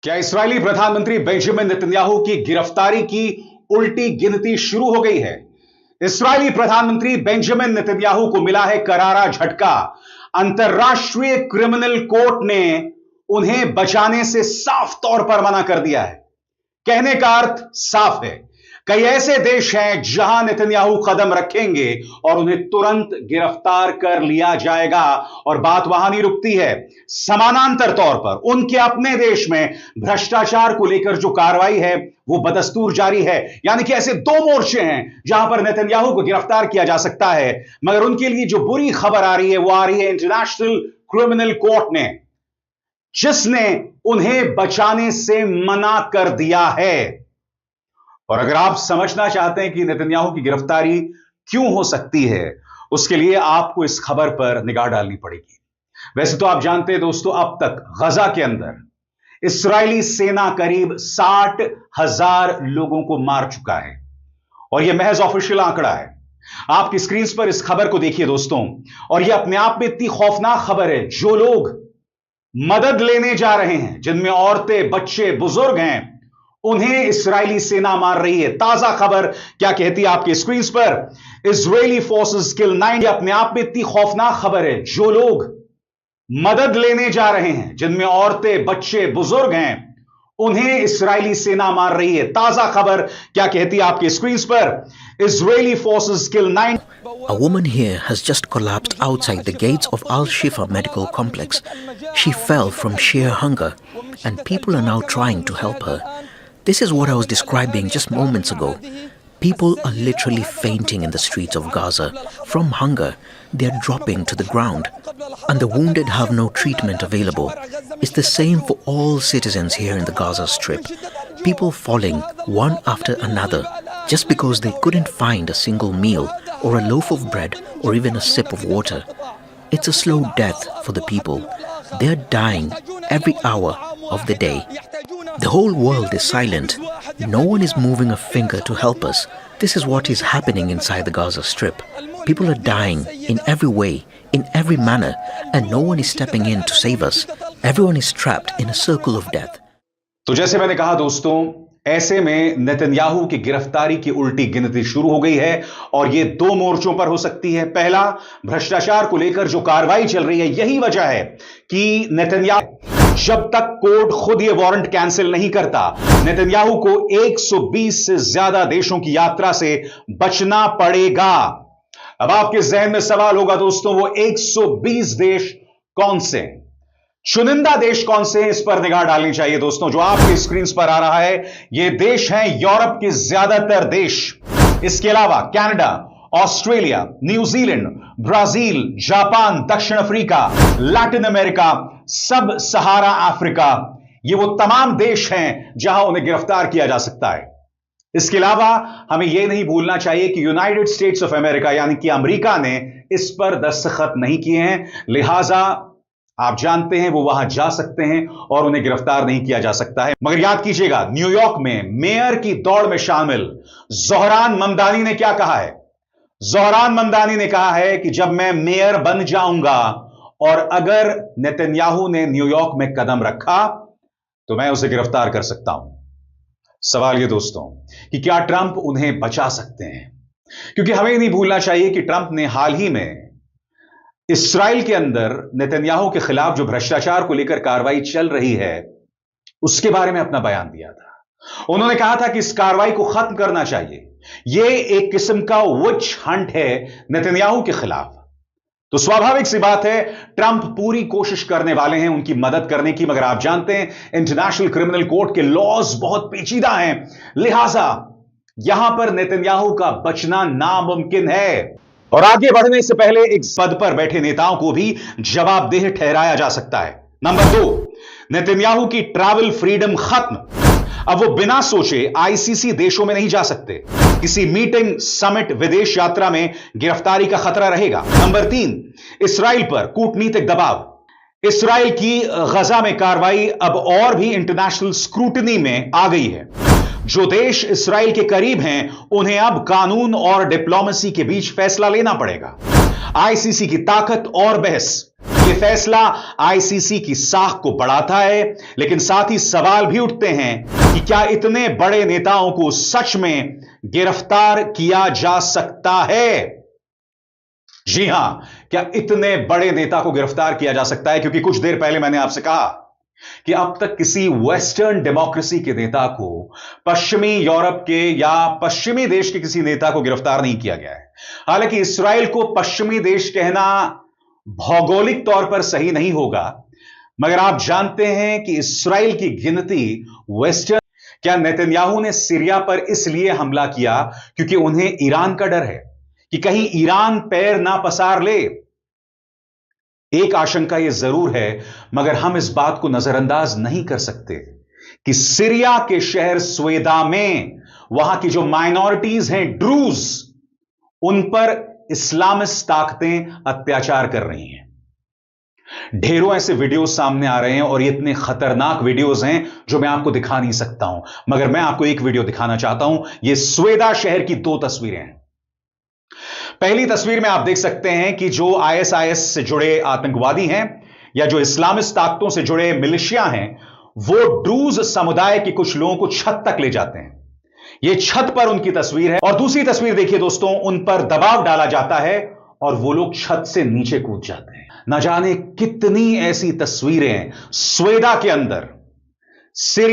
क्या इस्राएली प्रधानमंत्री Benjamin Netanyahu की गिरफ्तारी की उल्टी गिनती शुरू हो गई है? इस्राएली प्रधानमंत्री बेंजामिन नेतन्याहू को मिला है करारा झटका। अंतर्राष्ट्रीय क्रिमिनल कोर्ट ने उन्हें बचाने से साफ तौर पर मना कर दिया है। कहने का अर्थ साफ है, कई ऐसे देश हैं जहां नेतन्याहू कदम रखेंगे और उन्हें तुरंत गिरफ्तार कर लिया जाएगा। और बात वहां नहीं रुकती है, समानांतर तौर पर उनके अपने देश में भ्रष्टाचार को लेकर जो कार्रवाई है वो बदस्तूर जारी है। यानी कि ऐसे दो मोर्चे हैं जहां पर नेतन्याहू को गिरफ्तार किया जा सकता है। मगर उनके लिए जो बुरी खबर आ रही है वो आ रही है इंटरनेशनल क्रिमिनल कोर्ट ने, जिसने उन्हें बचाने से मना कर दिया है। और अगर आप समझना चाहते हैं कि नेतन्याहू की गिरफ्तारी क्यों हो सकती है, उसके लिए आपको इस खबर पर निगाह डालनी पड़ेगी। वैसे तो आप जानते हैं दोस्तों, अब तक गजा के अंदर इस्राएली सेना करीब 60,000 लोगों को मार चुका है और यह महज ऑफिशियल आंकड़ा है। आपकी स्क्रीन पर इस खबर को देखिए दोस्तों, और यह अपने आप में इतनी खौफनाक खबर है। जो लोग मदद लेने जा रहे हैं, जिनमें औरतें, बच्चे, बुजुर्ग हैं, उन्हें इस्राएली सेना मार रही है। ताजा खबर क्या कहती है आपकी स्क्रीन पर? इजरायली फोर्सेस किल 9। अपने आप में इतनी खौफनाक खबर है। जो लोग मदद लेने जा रहे हैं, जिनमें औरतें, बच्चे, बुजुर्ग हैं, उन्हें इस्राएली सेना मार रही है। ताजा खबर क्या कहती है आपकी स्क्रीन पर? Israeli forces kill 9। A woman here has just collapsed outside the gates of Al-Shifa Medical Complex. She fell from sheer hunger, and people are now trying to help her. This is what I was describing just moments ago. People are literally fainting in the streets of Gaza. From hunger, they are dropping to the ground, and the wounded have no treatment available. It's the same for all citizens here in the Gaza Strip. People falling one after another just because they couldn't find a single meal or a loaf of bread or even a sip of water. It's a slow death for the people. They're dying every hour of the day. The whole world is silent. No one is moving a finger to help us. This is what is happening inside the Gaza Strip. People are dying in every way, in every manner, and no one is stepping in to save us. Everyone is trapped in a circle of death. तो जैसे मैंने कहा दोस्तों, ऐसे में Netanyahu की गिरफ्तारी की उल्टी गिनती शुरू हो गई है और यह दो मोर्चों पर हो सकती है। पहला, भ्रष्टाचार को लेकर जो कार्रवाई चल रही है, यही वजह है कि नेतन्याहू जब तक कोर्ट खुद यह वारंट कैंसिल नहीं करता, नेतन्याहू को 120 से ज्यादा देशों की यात्रा से बचना पड़ेगा। अब आपके जहन में सवाल होगा दोस्तों, वो 120 देश कौन से हैं? चुनिंदा देश कौन से हैं? इस पर निगाह डालनी चाहिए दोस्तों। जो आपकी स्क्रीन पर आ रहा है, ये देश हैं यूरोप के ज्यादातर देश। इसके अलावा Canada, Australia, New Zealand, Brazil, Japan, दक्षिण अफ्रीका, लैटिन अमेरिका, सब सहारा अफ्रीका, ये वो तमाम देश हैं जहां उन्हें गिरफ्तार किया जा सकता है। इसके अलावा हमें यह नहीं भूलना चाहिए कि यूनाइटेड स्टेट्स ऑफ अमेरिका यानी कि अमेरिका ने इस पर दस्तखत नहीं किए हैं, लिहाजा आप जानते हैं वो वहां जा सकते हैं और उन्हें गिरफ्तार नहीं किया जा सकता है। मगर याद कीजिएगा, न्यूयॉर्क में मेयर की दौड़ में शामिल ज़ोहरान ममदानी ने क्या कहा है? ज़ोहरान ममदानी ने कहा है कि जब मैं मेयर बन जाऊंगा और अगर नेतन्याहू ने न्यूयॉर्क में कदम रखा तो मैं उसे गिरफ्तार कर सकता हूं। सवाल यह दोस्तों कि क्या ट्रंप उन्हें बचा सकते हैं? क्योंकि हमें नहीं भूलना चाहिए कि ट्रंप ने हाल ही में इस्राएल के अंदर नेतन्याहू के खिलाफ जो भ्रष्टाचार को लेकर कार्रवाई चल रही है, उसके बारे में अपना बयान दिया था। उन्होंने कहा था कि इस कार्रवाई को खत्म करना चाहिए। यह एक किस्म का विच हंट है नेतन्याहू के खिलाफ। तो स्वाभाविक सी बात है, ट्रंप पूरी कोशिश करने वाले हैं उनकी मदद करने की। मगर आप जानते हैं इंटरनेशनल क्रिमिनल कोर्ट के लॉज बहुत पेचीदा हैं, लिहाजा यहां पर नेतन्याहू का बचना नामुमकिन है। और आगे बढ़ने से पहले एक पद पर बैठे नेताओं को भी जवाबदेह ठहराया जा सकता है। नंबर 2, नेतन्याहू की ट्रैवल फ्रीडम खत्म। अब वो बिना सोचे आईसीसी देशों में नहीं जा सकते। किसी मीटिंग, समिट, विदेश यात्रा में गिरफ्तारी का खतरा रहेगा। नंबर 3, इस्राएल पर कूटनीतिक दबाव। इस्राएल की गजा में कार्रवाई अब और भी इंटरनेशनल स्क्रूटनी में आ गई है। जो देश इस्राएल के करीब हैं, उन्हें अब कानून और डिप्लोमेसी के बीच फैसला लेना पड़ेगा। आईसीसी की ताकत और बहस, यह फैसला आईसीसी की साख को बढ़ाता है, लेकिन साथ ही सवाल भी उठते हैं कि क्या इतने बड़े नेताओं को सच में गिरफ्तार किया जा सकता है? जी हां, क्या इतने बड़े नेता को गिरफ्तार किया जा सकता है? क्योंकि कुछ देर पहले मैंने आपसे कहा कि अब तक किसी वेस्टर्न डेमोक्रेसी के नेता को, पश्चिमी यूरोप के या पश्चिमी देश के किसी नेता को गिरफ्तार नहीं किया गया है। हालांकि इस्राएल को पश्चिमी देश कहना भौगोलिक तौर पर सही नहीं होगा, मगर आप जानते हैं कि इस्राएल की गिनती वेस्टर्न। क्या नेतन्याहू ने सीरिया पर इसलिए हमला किया क्योंकि उन्हें ईरान का डर है कि कहीं ईरान पैर ना पसार ले? एक आशंका यह जरूर है, मगर हम इस बात को नजरअंदाज नहीं कर सकते कि सीरिया के शहर स्वेदा में वहां की जो माइनॉरिटीज हैं, ड्रूज, उन पर इस्लामिस्ट ताकतें अत्याचार कर रही हैं। ढेरों ऐसे वीडियोस सामने आ रहे हैं और ये इतने खतरनाक वीडियोस हैं जो मैं आपको दिखा नहीं सकता हूं, मगर मैं आपको एक वीडियो दिखाना चाहता हूं। ये स्वेदा शहर की 2 तस्वीरें हैं। पहली तस्वीर में आप देख सकते हैं कि जो आईएसआईएस से जुड़े आतंकवादी हैं या जो इस्लामिस्ट ताकतों से जुड़े मिलिशिया हैं, वो ड्रूज समुदाय के कुछ लोगों को छत तक ले जाते हैं। यह छत पर उनकी तस्वीर है। और दूसरी तस्वीर देखिए दोस्तों, उन पर दबाव डाला जाता है और वो लोग छत से नीचे कूद जाते हैं। न जाने कितनी ऐसी तस्वीरें स्वेदा के अंदर, सीरिया